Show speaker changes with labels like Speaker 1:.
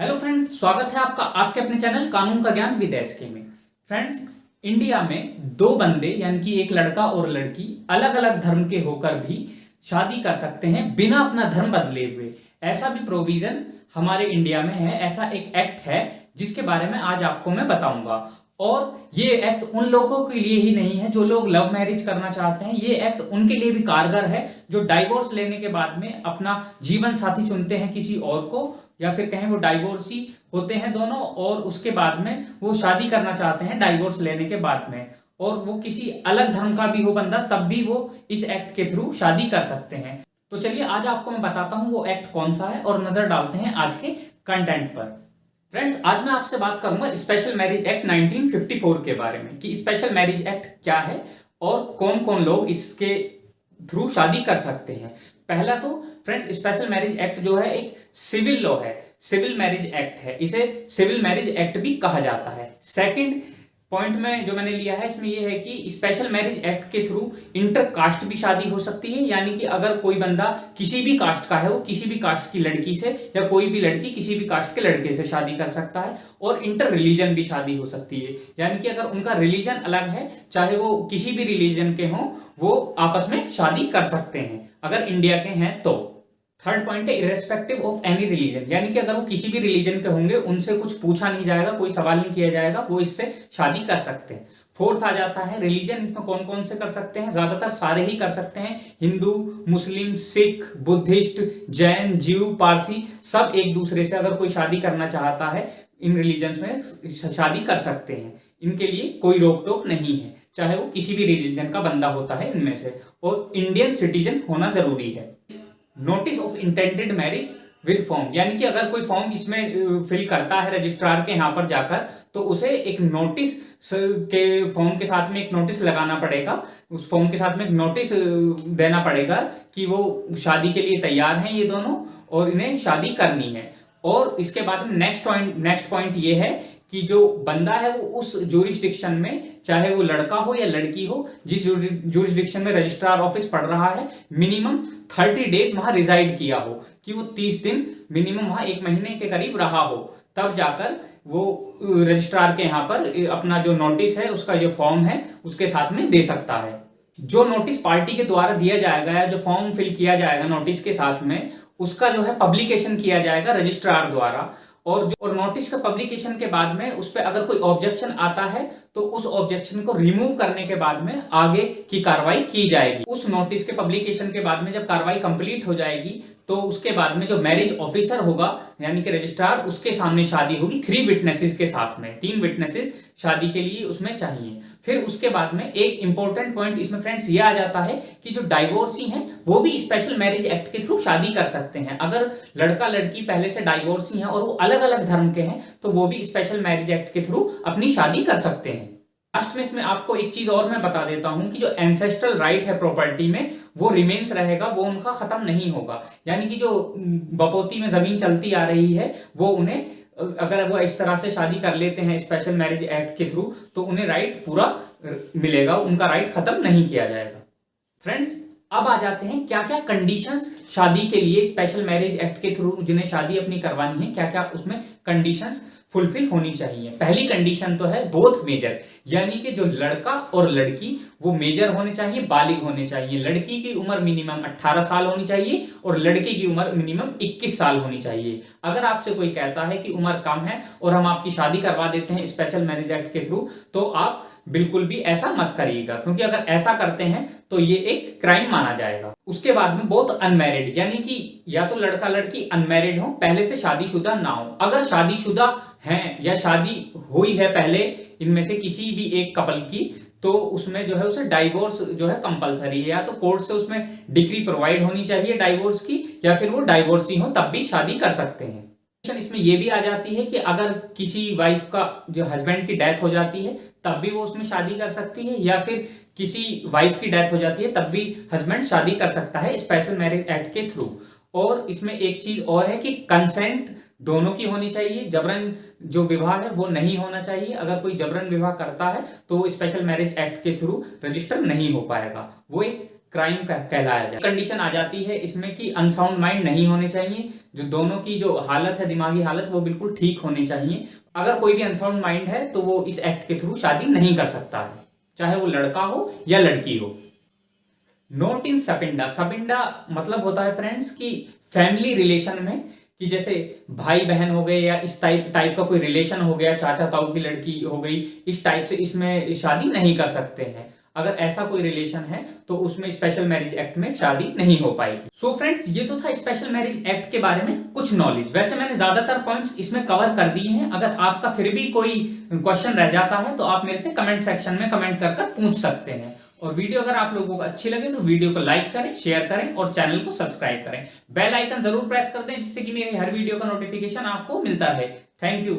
Speaker 1: Hello friends, स्वागत है आपका आपके अपने चैनल कानून का ज्ञान विद एसके में। फ्रेंड्स, इंडिया में दो बंदे यानी कि एक लड़का और लड़की अलग अलग धर्म के होकर भी शादी कर सकते हैं बिना अपना धर्म बदले हुए। ऐसा भी प्रोविजन हमारे इंडिया में है। ऐसा एक एक्ट है जिसके बारे में आज आपको मैं बताऊंगा। और ये एक्ट उन लोगों के लिए ही नहीं है जो लोग लव मैरिज करना चाहते हैं। ये एक्ट उनके लिए भी कारगर है जो डाइवोर्स लेने के बाद में अपना जीवन साथी चुनते हैं किसी और को, या फिर कहें वो डाइवोर्सी होते हैं दोनों और उसके बाद में वो शादी करना चाहते हैं डाइवोर्स लेने के बाद में, और वो किसी अलग धर्म का भी हो बंदा तब भी वो इस एक्ट के थ्रू शादी कर सकते हैं। तो चलिए आज आपको मैं बताता हूं वो एक्ट कौन सा है और नजर डालते हैं आज के कंटेंट पर। फ्रेंड्स, आज मैं आपसे बात करूंगा स्पेशल मैरिज एक्ट 1954 के बारे में कि स्पेशल मैरिज एक्ट क्या है और कौन कौन लोग इसके थ्रू शादी कर सकते हैं। पहला तो फ्रेंड्स, स्पेशल मैरिज एक्ट जो है एक सिविल लॉ है, सिविल मैरिज एक्ट है, इसे सिविल मैरिज एक्ट भी कहा जाता है। सेकंड पॉइंट में जो मैंने लिया है इसमें यह है कि स्पेशल मैरिज एक्ट के थ्रू इंटर कास्ट भी शादी हो सकती है, यानी कि अगर कोई बंदा किसी भी कास्ट का है वो किसी भी कास्ट की लड़की से, या कोई भी लड़की किसी भी कास्ट के लड़के से शादी कर सकता है। और इंटर रिलीजन भी शादी हो सकती है, यानी कि अगर उनका रिलीजन अलग है, चाहे वो किसी भी रिलीजन के हों, वो आपस में शादी कर सकते हैं अगर इंडिया के हैं तो। थर्ड पॉइंट है इरेस्पेक्टिव ऑफ एनी रिलीजन, यानी कि अगर वो किसी भी रिलीजन के होंगे उनसे कुछ पूछा नहीं जाएगा, कोई सवाल नहीं किया जाएगा, वो इससे शादी कर सकते हैं। फोर्थ आ जाता है रिलीजन, इसमें कौन कौन से कर सकते हैं, ज्यादातर सारे ही कर सकते हैं। हिंदू, मुस्लिम, सिख, बुद्धिस्ट, जैन, जीव, पारसी, सब एक दूसरे से अगर कोई शादी करना चाहता है इन रिलीजन में शादी कर सकते हैं। इनके लिए कोई रोक टोक नहीं है, चाहे वो किसी भी रिलीजन का बंदा होता है इनमें से, और इंडियन सिटीजन होना जरूरी है। Notice of intended marriage with form, यानी कि अगर कोई फॉर्म इसमें फिल करता है रजिस्ट्रार के यहाँ पर जाकर, तो उसे एक नोटिस के फॉर्म के साथ में एक नोटिस लगाना पड़ेगा, उस फॉर्म के साथ में एक नोटिस देना पड़ेगा कि वो शादी के लिए तैयार हैं ये दोनों और इन्हें शादी करनी है। और इसके बाद में नेक्स्ट पॉइंट ये है कि जो बंदा है वो उस ज्यूरिसडिक्शन में, चाहे वो लड़का हो या लड़की हो, जिस ज्यूरिसडिक्शन में रजिस्ट्रार ऑफिस पढ़ रहा है, मिनिमम 30 डेज वहां रिजाइड किया हो, कि वो 30 दिन मिनिमम वहां 1 महीने के करीब रहा हो, तब जाकर वो रजिस्ट्रार के यहाँ पर अपना जो नोटिस है, उसका जो फॉर्म है उसके साथ में दे सकता है। जो नोटिस पार्टी के द्वारा दिया जाएगा या जो फॉर्म फिल किया जाएगा नोटिस के साथ में, उसका जो है पब्लिकेशन किया जाएगा रजिस्ट्रार द्वारा। और नोटिस का पब्लिकेशन के बाद में उस पर अगर कोई ऑब्जेक्शन आता है तो उस ऑब्जेक्शन को रिमूव करने के बाद में आगे की कार्रवाई की जाएगी। उस नोटिस के पब्लिकेशन के बाद में जब कार्रवाई कंप्लीट हो जाएगी तो उसके बाद में जो मैरिज ऑफिसर होगा यानी कि रजिस्ट्रार, उसके सामने शादी होगी 3 विटनेसेस के साथ में। 3 विटनेसेस शादी के लिए उसमें चाहिए। फिर उसके बाद में एक इंपॉर्टेंट पॉइंट इसमें फ्रेंड्स ये आ जाता है कि जो डाइवोर्सी हैं वो भी स्पेशल मैरिज एक्ट के थ्रू शादी कर सकते हैं। अगर लड़का लड़की पहले से डाइवोर्सी हैं और वो अलग अलग धर्म के हैं तो वो भी स्पेशल मैरिज एक्ट के थ्रू अपनी शादी कर सकते हैं। लास्ट में इसमें आपको एक चीज और मैं बता देता हूं कि जो एंसेस्ट्रल राइट है प्रॉपर्टी में, वो रिमेन्स रहेगा, वो उनका खत्म नहीं होगा। यानी कि जो बपोती में जमीन चलती आ रही है वो उन्हें, अगर वो इस तरह से शादी कर लेते हैं स्पेशल मैरिज एक्ट के थ्रू, तो उन्हें राइट पूरा मिलेगा, उनका राइट खत्म नहीं किया जाएगा। फ्रेंड्स, अब आ जाते हैं क्या क्या कंडीशंस शादी के लिए स्पेशल मैरिज एक्ट के थ्रू जिन्हें शादी अपनी करवानी है, क्या क्या उसमें कंडीशंस फुलफिल होनी चाहिए। पहली कंडीशन तो है बोथ मेजर, यानी कि जो लड़का और लड़की वो मेजर होने चाहिए, बालिग होने चाहिए। लड़की की उम्र मिनिमम 18 साल होनी चाहिए और लड़के की उम्र मिनिमम 21 साल होनी चाहिए। अगर आपसे कोई कहता है कि उम्र कम है और हम आपकी शादी करवा देते हैं स्पेशल मैरिज एक्ट के थ्रू, तो आप बिल्कुल भी ऐसा मत करिएगा, क्योंकि अगर ऐसा करते हैं तो ये एक क्राइम माना जाएगा। उसके बाद में बोथ अनमैरिड, यानी कि या तो लड़का लड़की अनमैरिड हो, पहले से शादीशुदा ना हो। अगर शादीशुदा हैं या शादी हुई है पहले इनमें से किसी भी एक कपल की, तो उसमें जो है उसे डाइवोर्स जो है कंपलसरी है। या तो कोर्ट से उसमें डिग्री प्रोवाइड होनी चाहिए डाइवोर्स की, या फिर वो डाइवोर्सी हो तब भी शादी कर सकते हैं। इसमें यह भी आ जाती है कि अगर किसी वाइफ का जो हस्बैंड की डेथ हो जाती है तब भी वो उसमें शादी कर सकती है, या फिर किसी वाइफ की डेथ हो जाती है तब भी हस्बैंड शादी कर सकता है स्पेशल मैरिज एक्ट के थ्रू। और इसमें एक चीज और है कि कंसेंट दोनों की होनी चाहिए, जबरन जो विवाह है वो नहीं होना चाहिए। अगर कोई जबरन विवाह करता है तो स्पेशल मैरिज एक्ट के थ्रू रजिस्टर नहीं हो पाएगा, वो एक क्राइम कहलाया जाए। कंडीशन आ जाती है इसमें कि अनसाउंड माइंड नहीं होने चाहिए, जो दोनों की जो हालत है, दिमागी हालत, वो बिल्कुल ठीक होनी चाहिए। अगर कोई भी अनसाउंड माइंड है तो वो इस एक्ट के थ्रू शादी नहीं कर सकता है, चाहे वो लड़का हो या लड़की हो। नोट इन सपिंडा। सपिंडा मतलब होता है फ्रेंड्स कि फैमिली रिलेशन में, कि जैसे भाई बहन हो गए या इस टाइप का कोई रिलेशन हो गया, चाचा ताऊ की लड़की हो गई, इस टाइप से इसमें शादी नहीं कर सकते हैं। अगर ऐसा कोई रिलेशन है तो उसमें स्पेशल मैरिज एक्ट में शादी नहीं हो पाएगी। सो फ्रेंड्स, ये तो था स्पेशल मैरिज एक्ट के बारे में कुछ नॉलेज। वैसे मैंने ज्यादातर पॉइंट्स इसमें कवर कर दिए हैं। अगर आपका फिर भी कोई क्वेश्चन रह जाता है तो आप मेरे से कमेंट सेक्शन में कमेंट कर पूछ सकते हैं। और वीडियो अगर आप लोगों को अच्छी लगे तो वीडियो को लाइक करें, शेयर करें और चैनल को सब्सक्राइब करें। बेल आइकन जरूर प्रेस कर दें जिससे कि मेरी हर वीडियो का नोटिफिकेशन आपको मिलता रहे। Thank you.